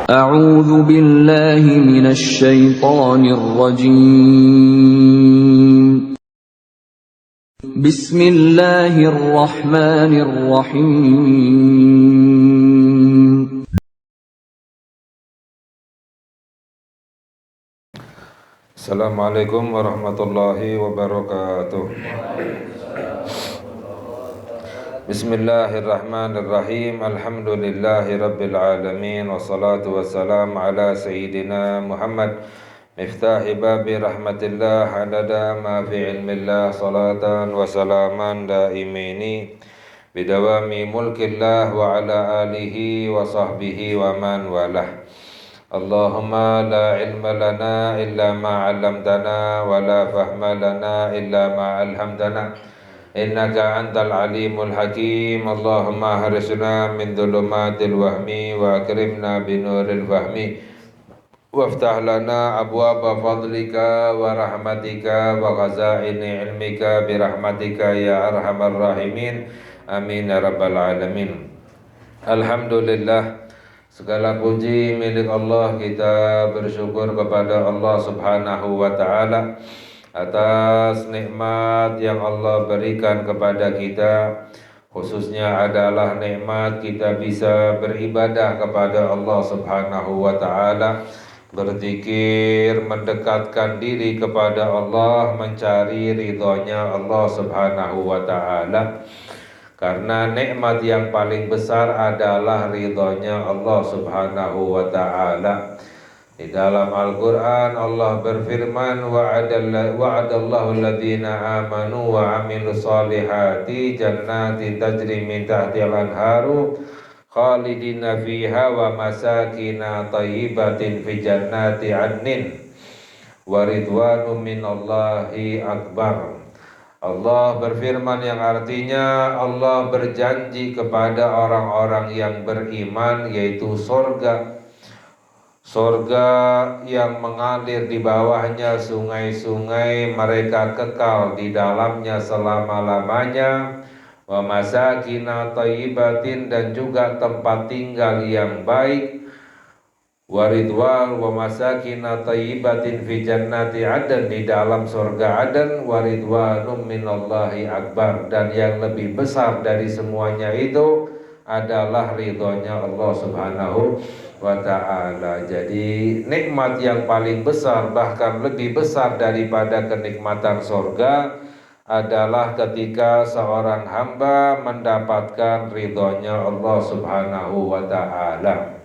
أعوذ بالله من الشيطان الرجيم بسم الله الرحمن الرحيم Assalamualaikum warahmatullahi wabarakatuh. Bismillahirrahmanirrahim. Alhamdulillahi rabbil alamin. Wassalatu wassalamu ala sayyidina Muhammad miftahi babi rahmatillah adada ma fi ilmillah. Salatan wa salaman daimaini bidawami mulkillah wa ala alihi wa sahbihi wa man walah. Allahumma la ilma lana illa ma 'allamtana wa la fahma lana illa ma 'allamtana innaka antal alimul hakim. Allahumma harisna min dhulumatil wahmi wa akrimna binuril fahmi waftah lana abwaaba fadlika wa rahmatika wa ghazaini ilmika birahmatika ya arhamar rahimin. Amin ya rabbal alamin. Alhamdulillah, segala puji milik Allah. Kita bersyukur kepada Allah subhanahu wa ta'ala atas nikmat yang Allah berikan kepada kita. Khususnya adalah nikmat kita bisa beribadah kepada Allah subhanahu wa ta'ala, berzikir, mendekatkan diri kepada Allah, mencari ridhonya Allah subhanahu wa ta'ala. Karena nikmat yang paling besar adalah ridhonya Allah subhanahu wa ta'ala. Di dalam Al-Quran Allah berfirman, wa'adallahu alladhina amanu wa amilu salihati jannatin tajri min tahtihal anharu khalidina fiha wa masakina tayyibatin fi jannati adnin wa ridwanu minallahi akbar. Allah berfirman yang artinya Allah berjanji kepada orang-orang yang beriman, yaitu surga yang mengalir di bawahnya sungai-sungai, mereka kekal di dalamnya selama-lamanya. Wa masakina thayyibatin, dan juga tempat tinggal yang baik. Wa ridwan wa masakina thayyibatin fi jannati adan, di dalam surga Aden. Wa ridwanum minallahi akbar, dan yang lebih besar dari semuanya itu adalah ridhonya Allah subhanahu wa ta'ala. Jadi nikmat yang paling besar, bahkan lebih besar daripada kenikmatan surga, adalah ketika seorang hamba mendapatkan ridhonya Allah subhanahu wa ta'ala.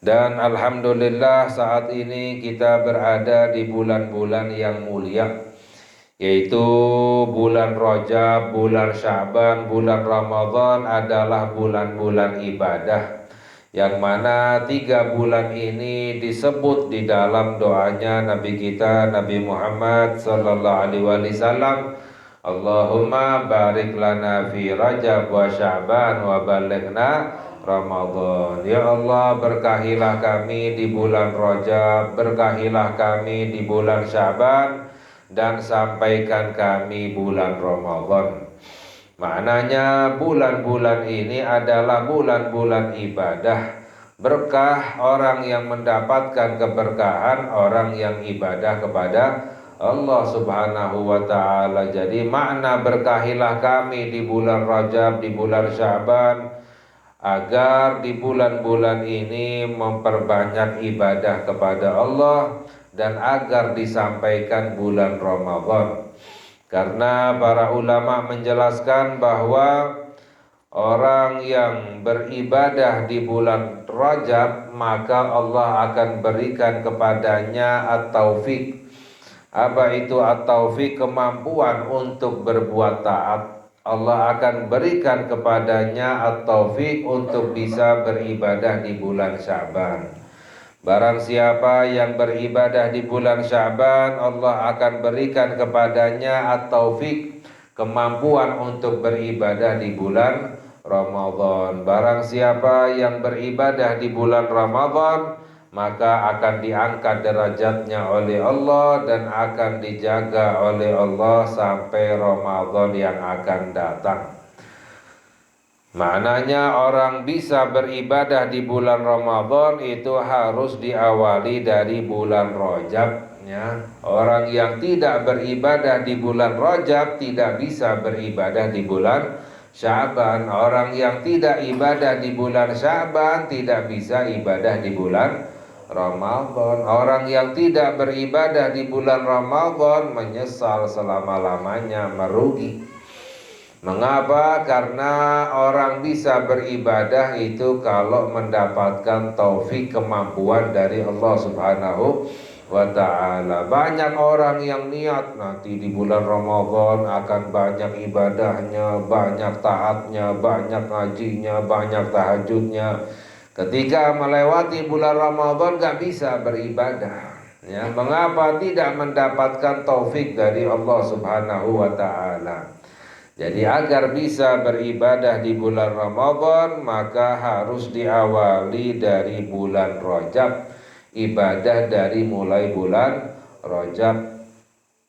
Dan alhamdulillah saat ini kita berada di bulan-bulan yang mulia, yaitu bulan Rajab, bulan Sya'ban, bulan Ramadan adalah bulan-bulan ibadah, yang mana 3 bulan ini disebut di dalam doanya Nabi kita Nabi Muhammad sallallahu alaihi wasallam, Allahumma barik lana fi Rajab wa Sya'ban wa balighna Ramadan. Ya Allah, berkahilah kami di bulan Rajab, berkahilah kami di bulan Sya'ban, dan sampaikan kami bulan Ramadan. Maknanya bulan-bulan ini adalah bulan-bulan ibadah, berkah, orang yang mendapatkan keberkahan, orang yang ibadah kepada Allah subhanahu wa ta'ala. Jadi makna berkahilah kami di bulan Rajab, di bulan Sya'ban, agar di bulan-bulan ini memperbanyak ibadah kepada Allah, dan agar disampaikan bulan Ramadan. Karena para ulama menjelaskan bahwa orang yang beribadah di bulan Rajab, maka Allah akan berikan kepadanya at-taufik. Apa itu at-taufik? Kemampuan untuk berbuat taat. Allah akan berikan kepadanya at-taufik untuk bisa beribadah di bulan Sya'ban. Barang siapa yang beribadah di bulan Sya'ban, Allah akan berikan kepadanya at-taufik, kemampuan untuk beribadah di bulan Ramadan. Barang siapa yang beribadah di bulan Ramadan, maka akan diangkat derajatnya oleh Allah dan akan dijaga oleh Allah sampai Ramadan yang akan datang. Maknanya orang bisa beribadah di bulan Ramadan itu harus diawali dari bulan Rajab, ya. Orang yang tidak beribadah di bulan Rajab tidak bisa beribadah di bulan Sya'ban. Orang yang tidak ibadah di bulan Sya'ban tidak bisa ibadah di bulan Ramadan. Orang yang tidak beribadah di bulan Ramadan menyesal selama-lamanya, merugi. Mengapa? Karena orang bisa beribadah itu kalau mendapatkan taufik, kemampuan dari Allah Subhanahu wa ta'ala. Banyak orang yang niat nanti di bulan Ramadan akan banyak ibadahnya, banyak taatnya, banyak ngajinya, banyak tahajudnya. Ketika melewati bulan Ramadan gak bisa beribadah, ya. Mengapa? Tidak mendapatkan taufik dari Allah Subhanahu wa ta'ala. Jadi agar bisa beribadah di bulan Ramadan maka harus diawali dari bulan Rajab. Ibadah dari mulai bulan Rajab,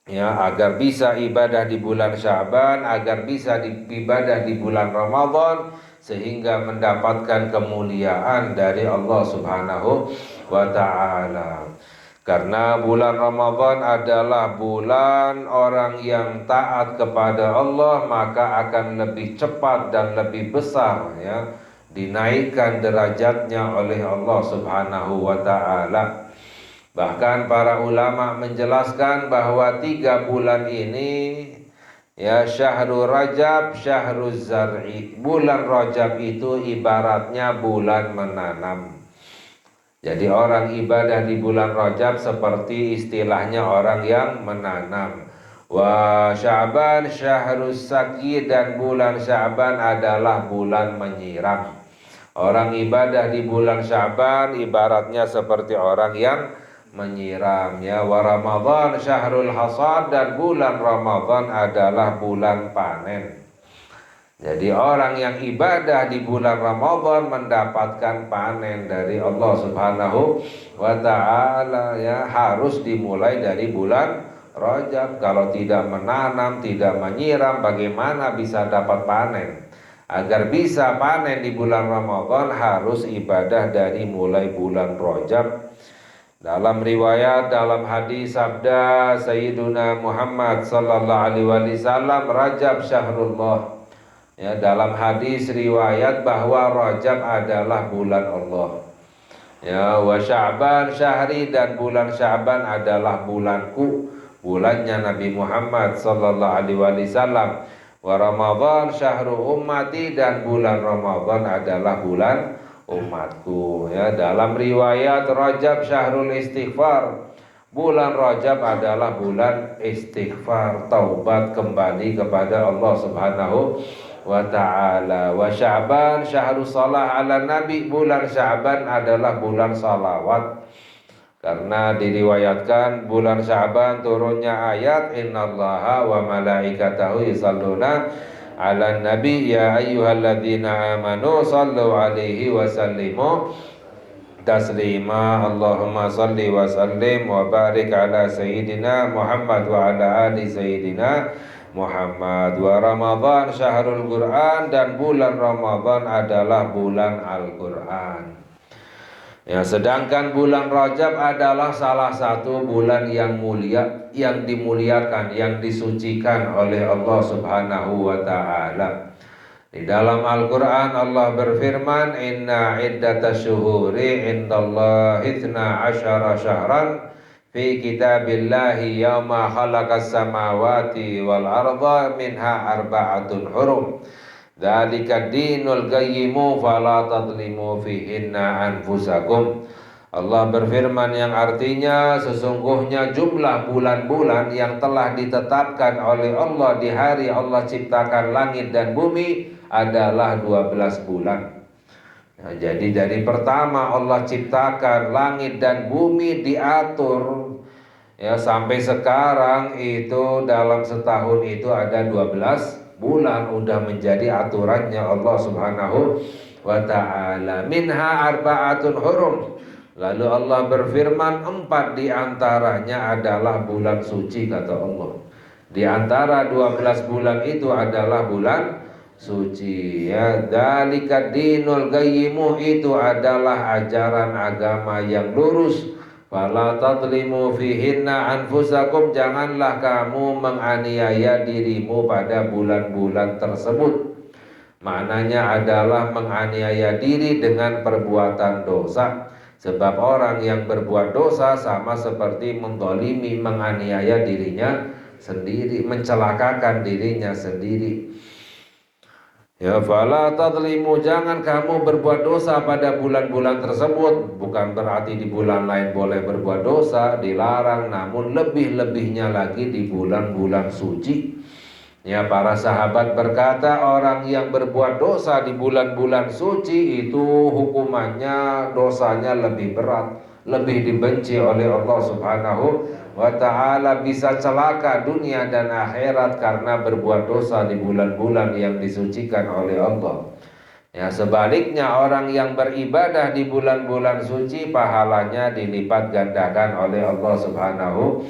ya, agar bisa ibadah di bulan Sya'ban, agar bisa ibadah di bulan Ramadan, sehingga mendapatkan kemuliaan dari Allah Subhanahu wa ta'ala. Karena bulan Ramadan adalah bulan orang yang taat kepada Allah, maka akan lebih cepat dan lebih besar, ya, dinaikkan derajatnya oleh Allah Subhanahu wa ta'ala. Bahkan para ulama menjelaskan bahwa 3 bulan ini, ya, Syahrul Rajab, Syahrul Zar'i. Bulan Rajab itu ibaratnya bulan menanam. Jadi orang ibadah di bulan Rajab seperti istilahnya orang yang menanam. Wa Sya'ban syahrus saqi, dan bulan Sya'ban adalah bulan menyiram. Orang ibadah di bulan Sya'ban ibaratnya seperti orang yang menyiram, ya. Wa Ramadhan syahrul hasad, dan bulan Ramadan adalah bulan panen. Jadi orang yang ibadah di bulan Ramadan mendapatkan panen dari Allah Subhanahu wa ta'ala, ya. Harus dimulai dari bulan Rajab. Kalau tidak menanam, tidak menyiram, bagaimana bisa dapat panen? Agar bisa panen di bulan Ramadan harus ibadah dari mulai bulan Rajab. Dalam riwayat, dalam hadis, sabda Sayyiduna Muhammad sallallahu alaihi wasallam, Rajab syahrullah. Ya, dalam hadis riwayat bahwa Rajab adalah bulan Allah. Ya, wa Sya'ban syahri, dan bulan Sya'ban adalah bulanku, bulannya Nabi Muhammad sallallahu alaihi wasallam. Wa Ramadhan syahru ummati, dan bulan Ramadan adalah bulan umatku. Ya, dalam riwayat Rajab syahrul istighfar. Bulan Rajab adalah bulan istighfar, taubat kembali kepada Allah Subhanahu wa ta'ala. Wa Sya'ban syahru salah ala nabi. Bulan Sya'ban adalah bulan salawat. Karena diriwayatkan bulan Sya'ban turunnya ayat innallaha wa malaikatahu yusalluna ala nabi ya ayyuhalladzina amanu sallu alaihi wa sallimu taslima. Allahumma salli wa sallim wa barik ala sayyidina Muhammad wa ala ali sayyidina Muhammad. Wa Ramadhan syahrul Quran, dan bulan Ramadan adalah bulan Al-Quran. Ya, sedangkan bulan Rajab adalah salah satu bulan yang mulia, yang dimuliakan, yang disucikan oleh Allah Subhanahu wa ta'ala. Di dalam Al-Quran Allah berfirman, inna iddatash syuhuri indallahi 12 syahran fi kitabillahi yawma khalaqas samawati wal arda minha arba'atun hurum dzalika dinul qayyimu fala tadlimu fihinna anfusakum. Allah berfirman yang artinya sesungguhnya jumlah bulan-bulan yang telah ditetapkan oleh Allah di hari Allah ciptakan langit dan bumi adalah 12 bulan. Nah, jadi dari pertama Allah ciptakan langit dan bumi diatur, ya, sampai sekarang itu dalam setahun itu ada 12 bulan, udah menjadi aturannya Allah Subhanahu wa ta'ala. Minha arba'atun hurum. Lalu Allah berfirman 4 diantaranya adalah bulan suci, kata Allah. Di antara 12 bulan itu adalah bulan suci. Ya, dzalika dinul qayyimu, itu adalah ajaran agama yang lurus. Fala tadlimu fihinna anfusakum, janganlah kamu menganiaya dirimu pada bulan-bulan tersebut. Maknanya adalah menganiaya diri dengan perbuatan dosa. Sebab orang yang berbuat dosa sama seperti mendolimi, menganiaya dirinya sendiri, mencelakakan dirinya sendiri. Ya, fala tadlimu, jangan kamu berbuat dosa pada bulan-bulan tersebut. Bukan berarti di bulan lain boleh berbuat dosa, dilarang, namun lebih-lebihnya lagi di bulan-bulan suci. Ya, para sahabat berkata, orang yang berbuat dosa di bulan-bulan suci itu hukumannya, dosanya lebih berat, lebih dibenci oleh Allah Subhanahu wa ta'ala, bisa celaka dunia dan akhirat karena berbuat dosa di bulan-bulan yang disucikan oleh Allah. Ya, sebaliknya orang yang beribadah di bulan-bulan suci, pahalanya dilipat gandakan oleh Allah Subhanahu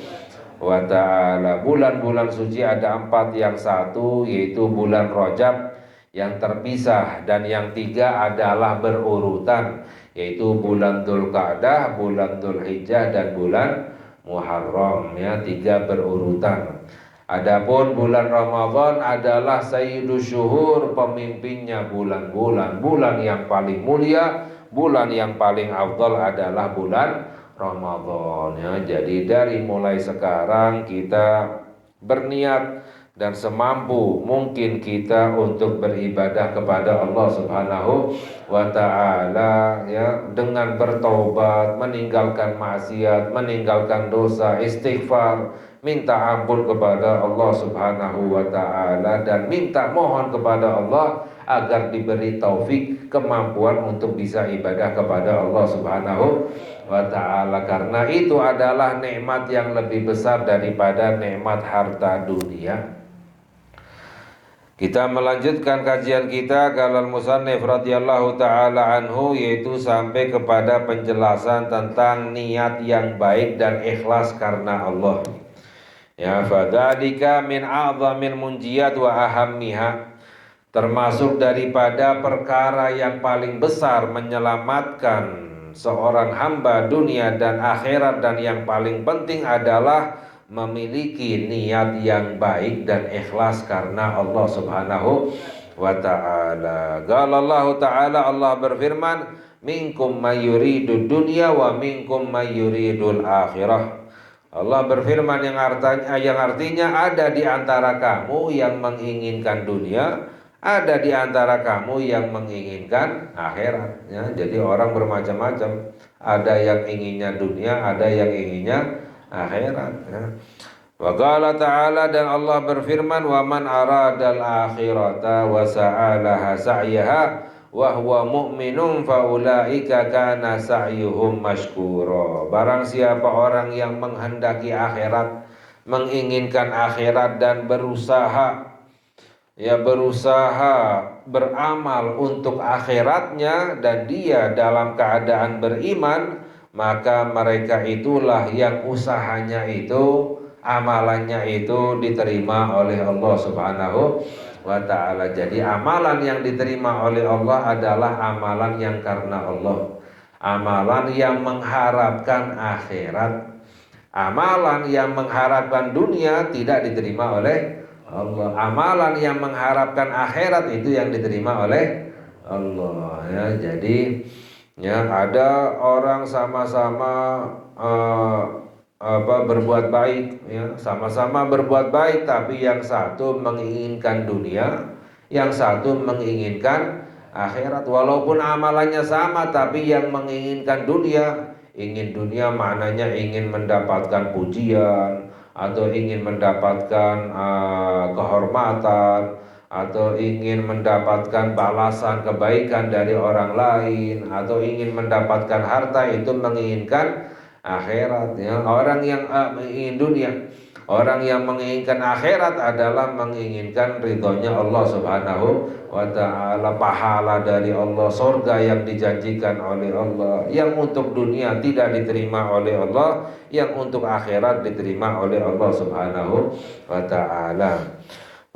wa ta'ala. Bulan-bulan suci ada 4, yang satu yaitu bulan Rajab yang terpisah, dan yang 3 adalah berurutan, yaitu bulan Dzulqa'dah, bulan Dzulhijjah, dan bulan Muharram. Ya, 3 berurutan. Adapun bulan Ramadan adalah sayyidus syuhur, pemimpinnya bulan-bulan. Bulan yang paling mulia, bulan yang paling afdal adalah bulan Ramadan. Ya, jadi dari mulai sekarang kita berniat dan semampu mungkin kita untuk beribadah kepada Allah Subhanahu wa ta'ala, ya, dengan bertaubat, meninggalkan maksiat, meninggalkan dosa, istighfar, minta ampun kepada Allah Subhanahu wa ta'ala, dan minta mohon kepada Allah agar diberi taufik, kemampuan untuk bisa ibadah kepada Allah Subhanahu wa ta'ala. Karena itu adalah nikmat yang lebih besar daripada nikmat harta dunia. Kita melanjutkan kajian kita kalal musannif radhiyallahu ta'ala anhu, yaitu sampai kepada penjelasan tentang niat yang baik dan ikhlas karena Allah. Ya, fadzalika min a'dhamil munjiyat wa ahammiha, termasuk daripada perkara yang paling besar menyelamatkan seorang hamba dunia dan akhirat, dan yang paling penting adalah memiliki niat yang baik dan ikhlas karena Allah Subhanahu wa ta'ala. Qala Allah ta'ala, Allah berfirman, minkum may yuridud dunya wa minkum may yuridul akhirah. Allah berfirman yang artinya ada di antara kamu yang menginginkan dunia, ada di antara kamu yang menginginkan akhirat. Ya, jadi orang bermacam-macam, ada yang inginnya dunia, ada yang inginnya akhirat. Ya. Wa qala ta'ala, dan Allah berfirman, wa man aradal akhirata wa sa'alaha sa'yaha wa huwa mu'minun fa ulaika kana sa'yuhum mashkura. Barang siapa orang yang menghendaki akhirat, menginginkan akhirat, dan berusaha beramal untuk akhiratnya, dan dia dalam keadaan beriman, maka mereka itulah yang usahanya itu, amalannya itu diterima oleh Allah Subhanahu wa ta'ala. Jadi amalan yang diterima oleh Allah adalah amalan yang karena Allah, amalan yang mengharapkan akhirat. Amalan yang mengharapkan dunia tidak diterima oleh Allah. Amalan yang mengharapkan akhirat itu yang diterima oleh Allah. Ya, jadi ya, ada orang sama-sama berbuat baik, ya, sama-sama berbuat baik, tapi yang satu menginginkan dunia, yang satu menginginkan akhirat. Walaupun amalannya sama, tapi yang menginginkan dunia, ingin dunia maknanya ingin mendapatkan pujian, atau ingin mendapatkan kehormatan, atau ingin mendapatkan balasan kebaikan dari orang lain, atau ingin mendapatkan harta, itu menginginkan akhirat. Ya. Orang yang ingin dunia, orang yang menginginkan akhirat adalah menginginkan ridhonya Allah Subhanahu wa ta'ala, pahala dari Allah, surga yang dijanjikan oleh Allah, yang untuk dunia tidak diterima oleh Allah, yang untuk akhirat diterima oleh Allah Subhanahu wa ta'ala.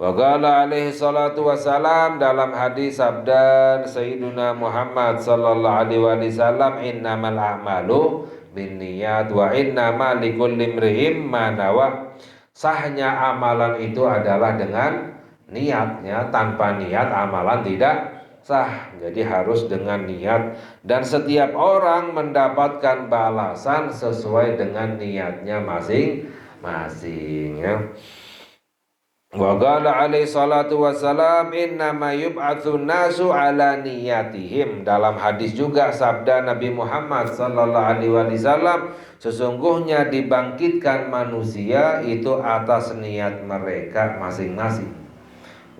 Wa qala alaihi salatu wassalam, dalam hadis sabda Sayyiduna Muhammad sallallahu alaihi wasallam, innamal a'malu binniyat wa innama likulli imri'in ma nawa. Sahnya amalan itu adalah dengan niatnya, tanpa niat amalan tidak sah. Jadi harus dengan niat, dan setiap orang mendapatkan balasan sesuai dengan niatnya masing-masing ya. Wa qala alaihi salatu wassalam, innama yub'atsun nasu ala niyatihim. Dalam hadis juga sabda Nabi Muhammad sallallahu alaihi wasallam, sesungguhnya dibangkitkan manusia itu atas niat mereka masing-masing.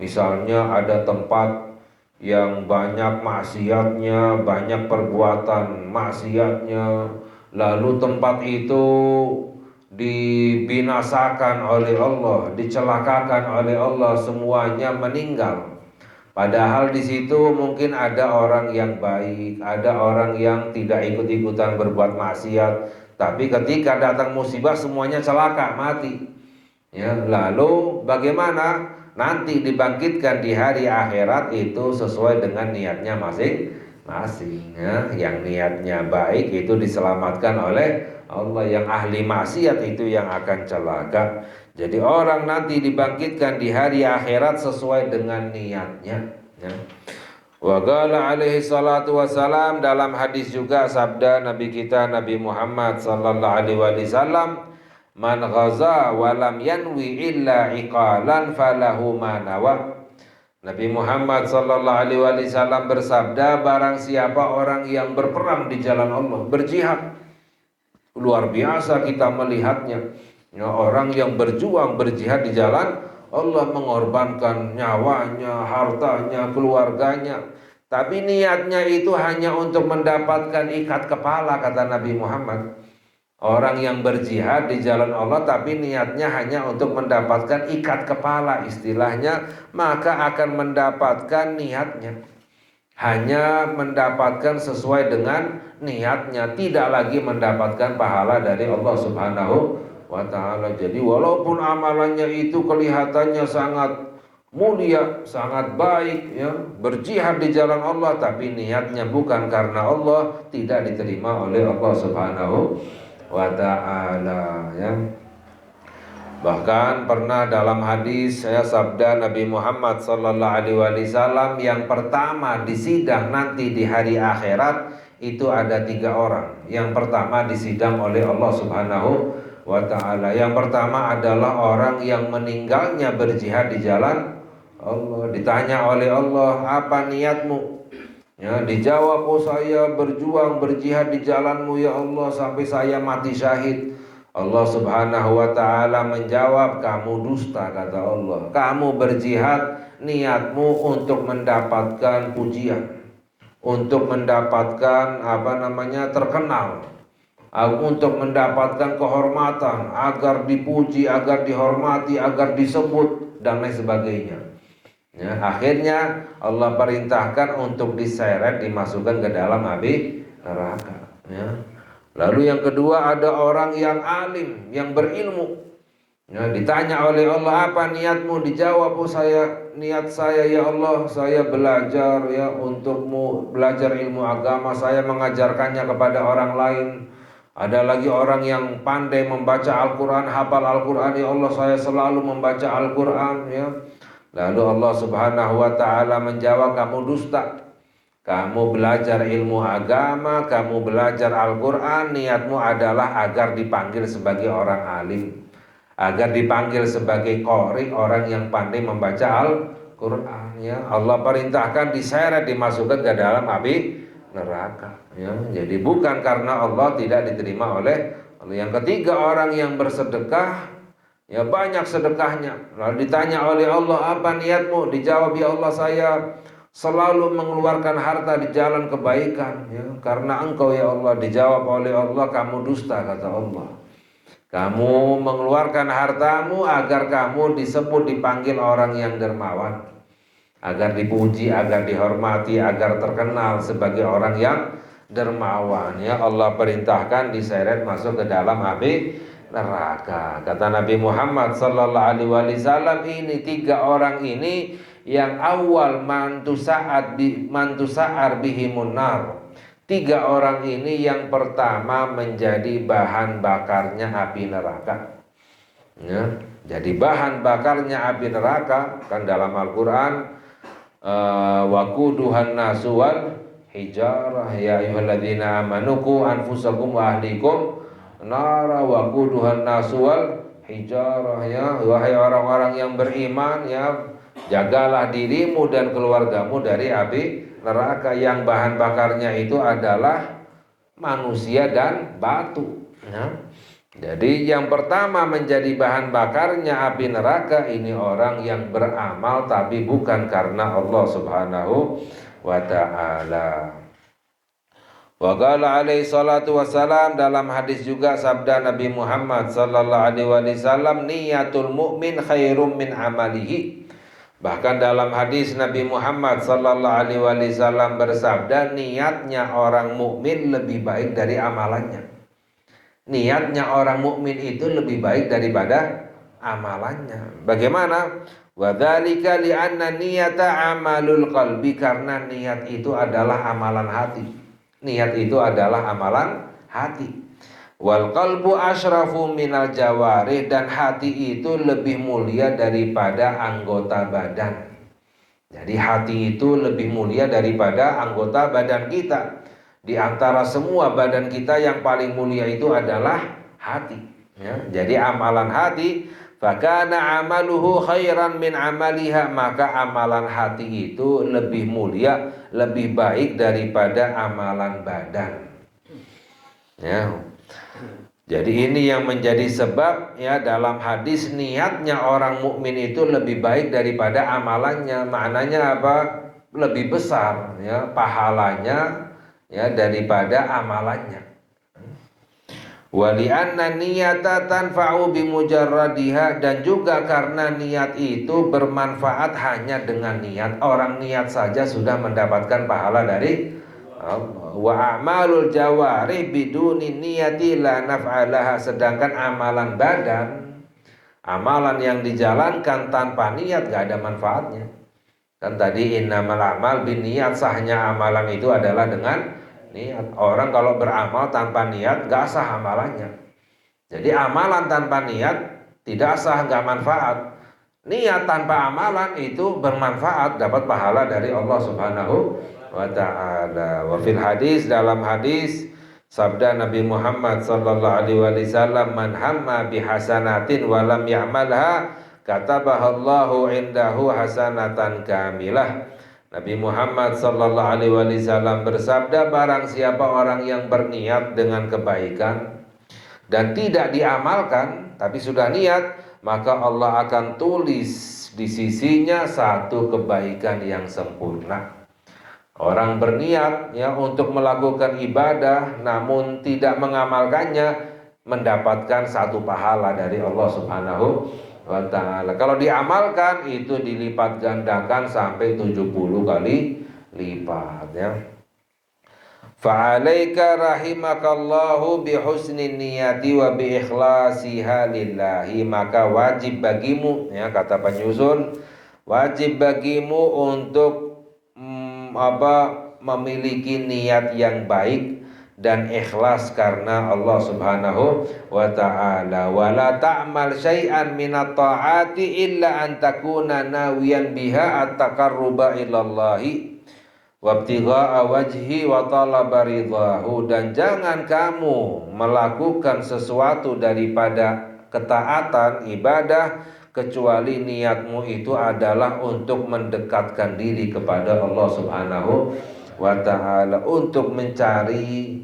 Misalnya ada tempat yang banyak maksiatnya, banyak perbuatan maksiatnya, lalu tempat itu dibinasakan oleh Allah, dicelakakan oleh Allah, semuanya meninggal. Padahal di situ mungkin ada orang yang baik, ada orang yang tidak ikut-ikutan berbuat maksiat, tapi ketika datang musibah semuanya celaka, mati. Ya, lalu bagaimana? Nanti dibangkitkan di hari akhirat itu sesuai dengan niatnya masing-masing ya. Yang niatnya baik itu diselamatkan oleh Allah, yang ahli maksiat itu yang akan celaka. Jadi orang nanti dibangkitkan di hari akhirat sesuai dengan niatnya ya. Wa qala alaihi salatu wassalam, dalam hadis juga sabda Nabi kita Nabi Muhammad sallallahu alaihi wasallam, man ghaza wa lam yanwi illa iqalan falahu ma nawa. Nabi Muhammad sallallahu alaihi wasallam bersabda, barang siapa orang yang berperang di jalan Allah, berjihad, luar biasa kita melihatnya ya, orang yang berjuang berjihad di jalan Allah, mengorbankan nyawanya, hartanya, keluarganya, tapi niatnya itu hanya untuk mendapatkan ikat kepala, kata Nabi Muhammad. Orang yang berjihad di jalan Allah tapi niatnya hanya untuk mendapatkan ikat kepala istilahnya, maka akan mendapatkan niatnya, hanya mendapatkan sesuai dengan niatnya, tidak lagi mendapatkan pahala dari Allah Subhanahu wa ta'ala. Jadi walaupun amalannya itu kelihatannya sangat mulia, sangat baik ya, berjihad di jalan Allah, tapi niatnya bukan karena Allah, tidak diterima oleh Allah Subhanahu wa ta'ala ya. Bahkan pernah dalam hadis saya sabda Nabi Muhammad sallallahu alaihi wasallam, yang pertama disidang nanti di hari akhirat itu ada 3 orang. Yang pertama disidang oleh Allah Subhanahu wa ta'ala. Yang pertama adalah orang yang meninggalnya berjihad di jalan Allah. Ditanya oleh Allah, apa niatmu? Ya, dijawab, oh saya berjuang berjihad di jalanmu ya Allah sampai saya mati syahid. Allah Subhanahu wa ta'ala menjawab, kamu dusta, kata Allah. Kamu berjihad niatmu untuk mendapatkan pujian, untuk mendapatkan terkenal, untuk mendapatkan kehormatan, agar dipuji, agar dihormati, agar disebut dan lain sebagainya. Ya, akhirnya Allah perintahkan untuk diseret, dimasukkan ke dalam api neraka. Ya. Lalu yang kedua ada orang yang alim, yang berilmu. Ya, ditanya oleh Allah, apa niatmu? Dijawab, oh niat saya ya Allah, saya belajar ya untukmu, belajar ilmu agama, saya mengajarkannya kepada orang lain. Ada lagi orang yang pandai membaca Al-Quran, hafal Al-Quran, ya Allah saya selalu membaca Al-Quran ya. Lalu Allah Subhanahu wa ta'ala menjawab, kamu dusta. Kamu belajar ilmu agama, kamu belajar Al-Quran, niatmu adalah agar dipanggil sebagai orang alim, agar dipanggil sebagai qori, orang yang pandai membaca Al-Quran ya. Allah perintahkan diseret, dimasukkan ke dalam api neraka ya. Jadi bukan karena Allah tidak diterima oleh Allah. Yang ketiga orang yang bersedekah ya, banyak sedekahnya. Lalu ditanya oleh Allah, apa niatmu? Dijawab, ya Allah saya selalu mengeluarkan harta di jalan kebaikan ya, karena engkau ya Allah. Dijawab oleh Allah, kamu dusta, kata Allah. Kamu mengeluarkan hartamu agar kamu disebut, dipanggil orang yang dermawan, agar dipuji, agar dihormati, agar terkenal sebagai orang yang dermawan ya. Allah perintahkan diseret masuk ke dalam api neraka. Kata Nabi Muhammad sallallahu alaihi wasallam, ini 3 orang ini yang awal mantusa'ar bihimun nar. 3 orang ini yang pertama menjadi bahan bakarnya api neraka. Ya, jadi bahan bakarnya api neraka kan dalam Al-Qur'an, waquduhan nasu wal hijarah ya ayyuhalladzina amanu qu anfusakum wa ahlikum nara waquduhan nasu wal hijarah, ya wahai orang-orang yang beriman, ya jagalah dirimu dan keluargamu dari api neraka yang bahan bakarnya itu adalah manusia dan batu. Ya. Jadi yang pertama menjadi bahan bakarnya api neraka ini orang yang beramal tapi bukan karena Allah Subhanahu wa ta'ala. Wa qala alaihi salatu wassalam, dalam hadis juga sabda Nabi Muhammad sallallahu alaihi wasallam, niyatul mu'min khairum min amalihi. Bahkan dalam hadis Nabi Muhammad sallallahu alaihi wasallam bersabda, niatnya orang mukmin lebih baik dari amalannya. Niatnya orang mukmin itu lebih baik daripada amalannya. Bagaimana? Wa dzalika li'anna niyata amalul qalbi, karena niat itu adalah amalan hati. Niat itu adalah amalan hati. Wal qalbu asyrafu minal jawarih, dan hati itu lebih mulia daripada anggota badan. Jadi hati itu lebih mulia daripada anggota badan kita. Di antara semua badan kita yang paling mulia itu adalah hati. Ya, jadi amalan hati, fakana amaluhu khairan min amaliha, maka amalan hati itu lebih mulia, lebih baik daripada amalan badan. Ya. Jadi ini yang menjadi sebab, ya, dalam hadis niatnya orang mukmin itu lebih baik daripada amalannya. Maknanya apa? Lebih besar, ya, pahalanya, ya, daripada amalannya. Wali'anna niyata tanfa'u bimujarradiha, dan juga karena niat itu bermanfaat hanya dengan niat. Orang niat saja sudah mendapatkan pahala dari Allah. Wa a'malul jawari biduni niyati la naf'alaha, sedangkan amalan badan, amalan yang dijalankan tanpa niat gak ada manfaatnya. Kan tadi innamal a'mal binniyat, sahnya amalan itu adalah dengan niat. Orang kalau beramal tanpa niat gak sah amalannya. Jadi amalan tanpa niat tidak sah, gak manfaat. Niat tanpa amalan itu bermanfaat, dapat pahala dari Allah Subhanahu wa ta'ala. Wa fil hadis, dalam hadis sabda Nabi Muhammad sallallahu alaihi wasallam, man hamma bihasanatin wa lam ya'malha katabahallahu indahu hasanatan kamilah. Nabi Muhammad sallallahu alaihi wasallam bersabda, barang siapa orang yang berniat dengan kebaikan dan tidak diamalkan tapi sudah niat, maka Allah akan tulis di sisinya satu kebaikan yang sempurna. Orang berniat, ya, untuk melakukan ibadah namun tidak mengamalkannya, mendapatkan satu pahala dari Allah Subhanahu wa ta'ala. Kalau diamalkan itu dilipat gandakan sampai 70 kali lipat, ya. Fa'alaika rahimakallahu bihusnin niyati wa biikhlasiha lillahi, maka wajib bagimu, ya, kata penyusun, wajib bagimu untuk memiliki niat yang baik dan ikhlas karena Allah Subhanahu wa ta'ala. Wala ta'mal syai'an minat ta'ati illa an takuna nawiyan biha at-taqarruba ilallahi wabtigha'a wajhi wa talaba ridhahu, dan jangan kamu melakukan sesuatu daripada ketaatan ibadah kecuali niatmu itu adalah untuk mendekatkan diri kepada Allah Subhanahu wa ta'ala, untuk mencari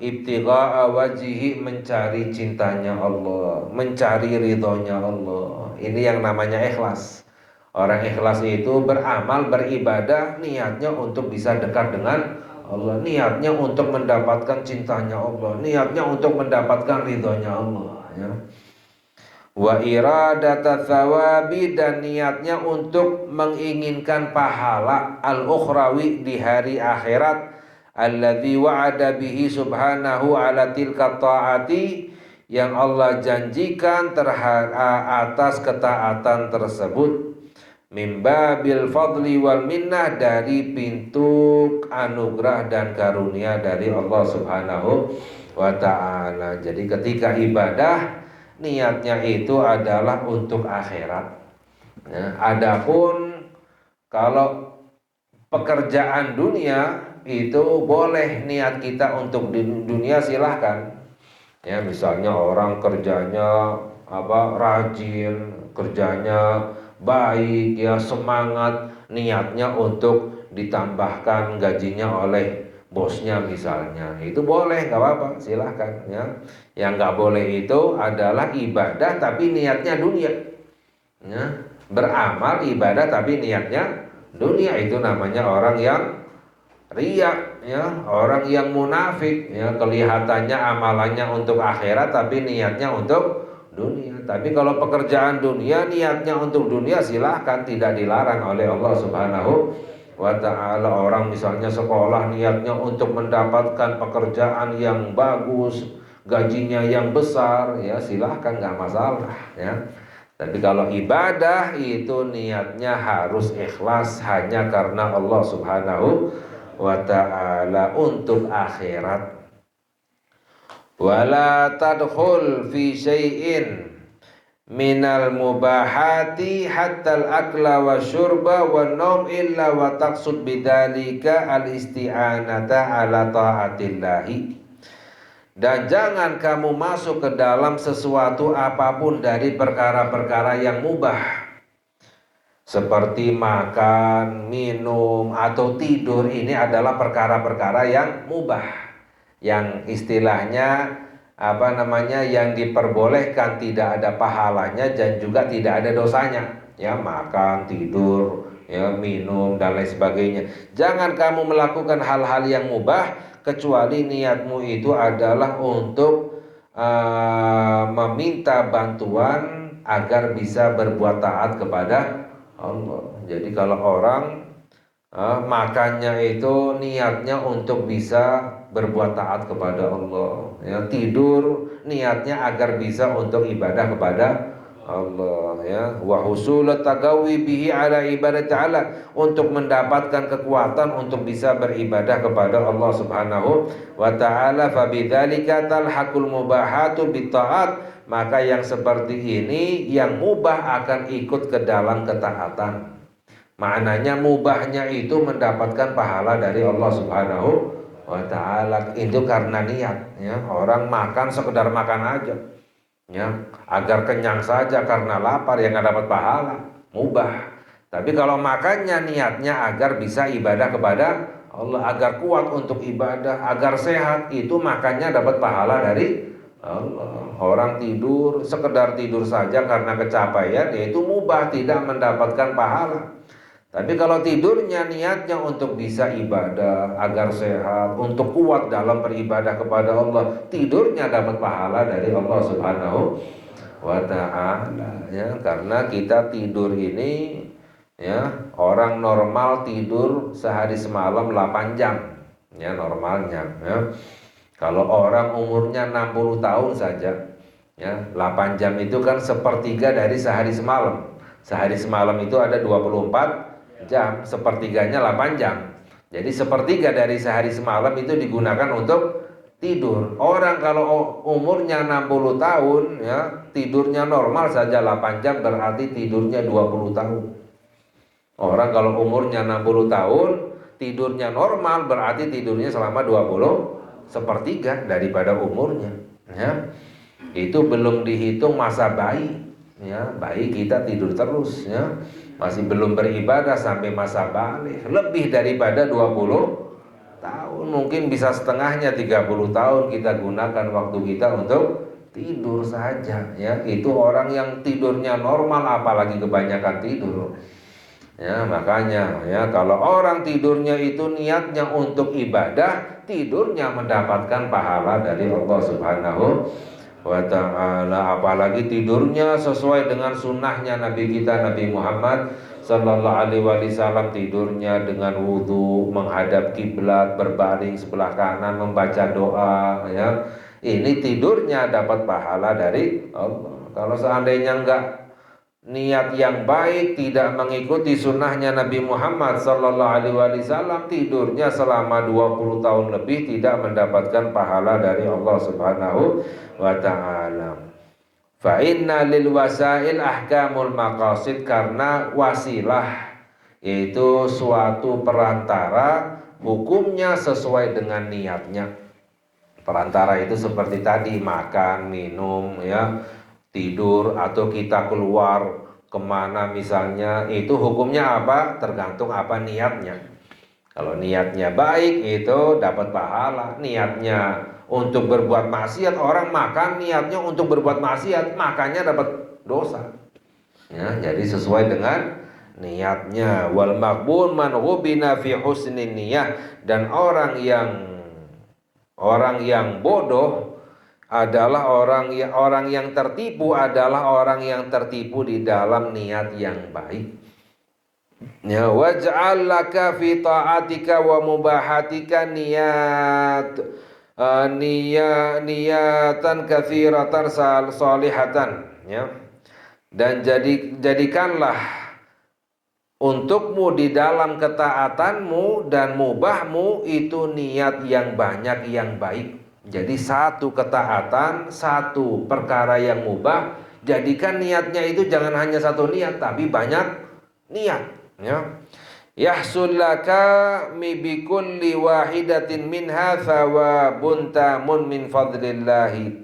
ibtigha'a wajhi, mencari cintanya Allah, mencari ridhonya Allah. Ini yang namanya ikhlas. Orang ikhlas itu beramal, beribadah, niatnya untuk bisa dekat dengan Allah, niatnya untuk mendapatkan cintanya Allah, niatnya untuk mendapatkan ridhonya Allah, ya. Wa iradata thawabi, dan niatnya untuk menginginkan pahala al-ukhrawi di hari akhirat, alladzi wa'ada bihi subhanahu ala tilka ta'ati, yang Allah janjikan atas ketaatan tersebut, mimbabil fadli wal minnah, dari pintu anugerah dan karunia dari Allah Subhanahu wa ta'ala. Jadi ketika ibadah niatnya itu adalah untuk akhirat. Ya, adapun kalau pekerjaan dunia itu boleh niat kita untuk di dunia, silahkan. Ya, misalnya orang kerjanya rajin, kerjanya baik, ya semangat, niatnya untuk ditambahkan gajinya oleh bosnya misalnya, itu boleh, nggak apa-apa, silahkan. Ya, yang nggak boleh itu adalah ibadah tapi niatnya dunia. Ya, beramal ibadah tapi niatnya dunia, itu namanya orang yang riya, ya, orang yang munafik, ya, kelihatannya amalannya untuk akhirat tapi niatnya untuk dunia. Tapi kalau pekerjaan dunia niatnya untuk dunia, silahkan, tidak dilarang oleh Allah Subhanahu wa ta'ala. Orang misalnya sekolah niatnya untuk mendapatkan pekerjaan yang bagus, gajinya yang besar, ya silahkan, nggak masalah, ya. Tapi kalau ibadah itu niatnya harus ikhlas hanya karena Allah Subhanahu wa ta'ala, untuk akhirat. Wala tadkhul fi syai'in minal mubahati hatta al-akla wa syurba wa naum illa wa taqsud bidzalika al-isti'anata ala ta'atillahi. Dan jangan kamu masuk ke dalam sesuatu apapun dari perkara-perkara yang mubah, seperti makan, minum, atau tidur. Ini adalah perkara-perkara yang mubah, yang istilahnya yang diperbolehkan, tidak ada pahalanya dan juga tidak ada dosanya. Ya, makan, tidur, ya, minum dan lain sebagainya. Jangan kamu melakukan hal-hal yang mubah kecuali niatmu itu adalah untuk meminta bantuan agar bisa berbuat taat kepada Allah. Jadi kalau orang makannya itu niatnya untuk bisa berbuat taat kepada Allah, ya, tidur niatnya agar bisa untuk ibadah kepada Allah, ya, wa husulat tagawi bihi ala ibadah ta'ala, untuk mendapatkan kekuatan untuk bisa beribadah kepada Allah Subhanahu wa ta'ala. Fa bidzalika talhaqul mubahatu bitta'at, maka yang seperti ini, yang mubah akan ikut ke dalam ketaatan. Maknanya mubahnya itu mendapatkan pahala dari Allah Subhanahu wa ta'ala. Itu karena niat, ya. Orang makan sekedar makan aja, ya, agar kenyang saja karena lapar, yang nggak dapat pahala, mubah. Tapi kalau makannya niatnya agar bisa ibadah kepada Allah, agar kuat untuk ibadah, agar sehat, itu makannya dapat pahala dari Allah. Orang tidur sekedar tidur saja karena kecapean, yaitu mubah, tidak mendapatkan pahala. Tapi kalau tidurnya niatnya untuk bisa ibadah, agar sehat, untuk kuat dalam beribadah kepada Allah, tidurnya dapat pahala dari Allah Subhanahu wa ta'ala, ya. Karena kita tidur ini, ya, orang normal tidur sehari semalam 8 jam, ya, normalnya, ya. Kalau orang umurnya 60 tahun saja, ya, 8 jam itu kan sepertiga dari sehari semalam. Sehari semalam itu ada 24 jam, sepertiganya 8 jam. Jadi sepertiga dari sehari semalam itu digunakan untuk tidur. Orang kalau umurnya 60 tahun, ya, tidurnya normal saja 8 jam, berarti tidurnya 20 tahun. Orang kalau umurnya 60 tahun, tidurnya normal, berarti tidurnya selama 20 sepertiga daripada umurnya, ya. Itu belum dihitung masa bayi, ya. Bayi kita tidur terus, ya, masih belum beribadah sampai masa balik, lebih daripada 20 tahun, mungkin bisa setengahnya 30 tahun kita gunakan waktu kita untuk tidur saja, ya. Itu orang yang tidurnya normal, apalagi kebanyakan tidur, ya. Makanya, ya, kalau orang tidurnya itu niatnya untuk ibadah, tidurnya mendapatkan pahala dari Allah Subhanahu wa ta'ala. Apalagi tidurnya sesuai dengan sunnahnya Nabi kita, Nabi Muhammad sallallahu alaihi wasallam, tidurnya dengan wudhu, menghadap kiblat, berbaring sebelah kanan, membaca doa, ya. Ini tidurnya dapat pahala dari Allah. Kalau seandainya enggak niat yang baik, tidak mengikuti sunnahnya Nabi Muhammad sallallahu alaihi wasallam, tidurnya selama 20 tahun lebih tidak mendapatkan pahala dari Allah Subhanahu wa taala. Fa inna lil wasail ahkamul maqasid, karena wasilah yaitu suatu perantara hukumnya sesuai dengan niatnya. Perantara itu seperti tadi makan, minum, ya, tidur, atau kita keluar kemana misalnya, itu hukumnya apa? Tergantung apa niatnya. Kalau niatnya baik itu dapat pahala. Niatnya untuk berbuat maksiat, orang makan niatnya untuk berbuat maksiat, makannya dapat dosa. Ya, jadi sesuai dengan niatnya. Wal maqbul man ghubina fi husnin niyah, dan orang yang bodoh adalah orang yang tertipu adalah orang yang tertipu di dalam niat yang baik. Ya, waj'al laka fi ta'atika wa mubahatika niyatan katsiratan salihatan, ya. Dan jadikanlah untukmu di dalam ketaatanmu dan mubahmu itu niat yang banyak yang baik. Jadi satu ketaatan, satu perkara yang mubah, jadikan niatnya itu jangan hanya satu niat tapi banyak niat, ya. Yahsul laka mi bi kulli wahidatin minha thawabun tamun min fadlillahi.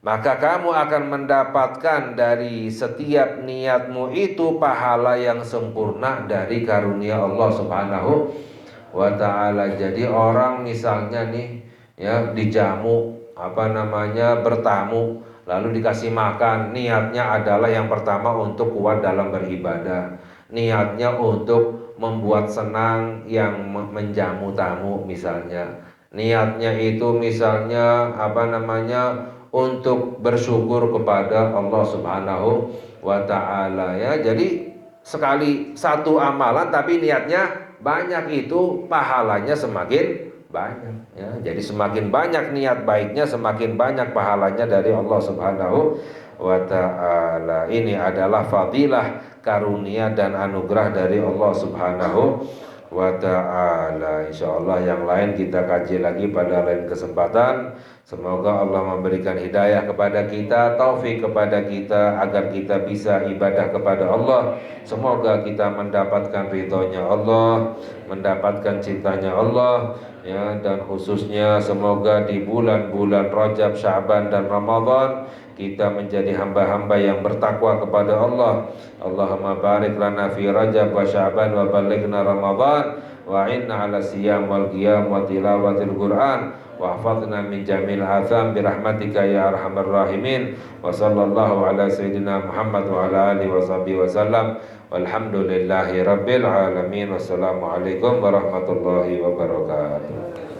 Maka kamu akan mendapatkan dari setiap niatmu itu pahala yang sempurna dari karunia Allah Subhanahu wa taala. Jadi orang misalnya nih, ya, dijamu bertamu, lalu dikasih makan, niatnya adalah yang pertama untuk kuat dalam beribadah, niatnya untuk membuat senang yang menjamu tamu misalnya, niatnya itu misalnya untuk bersyukur kepada Allah Subhanahu wa taala, ya. Jadi sekali satu amalan tapi niatnya banyak, itu pahalanya semakin banyak, ya. Jadi semakin banyak niat baiknya, semakin banyak pahalanya dari Allah Subhanahu wa taala. Ini adalah fadilah, karunia dan anugerah dari Allah Subhanahu wa ta'ala. Insyaallah yang lain kita kaji lagi pada lain kesempatan. Semoga Allah memberikan hidayah kepada kita, taufik kepada kita, agar kita bisa ibadah kepada Allah. Semoga kita mendapatkan ridhonya Allah, mendapatkan cintanya Allah, ya. Dan khususnya semoga di bulan-bulan Rajab, Sya'ban dan Ramadan kita menjadi hamba-hamba yang bertakwa kepada Allah. Allahumma barik lana fi Rajab wa Sya'ban wa balighna Ramadan wa inna ala siyam wal qiyam wa tilawatil Qur'an wa hafadna min jamil atham birahmatika ya arhamar rahimin. Wa sallallahu ala sayyidina Muhammad wa ala alihi wa sahbihi wa sallam. Walhamdulillahi rabbil alamin. Wassalamualaikum warahmatullahi wabarakatuh.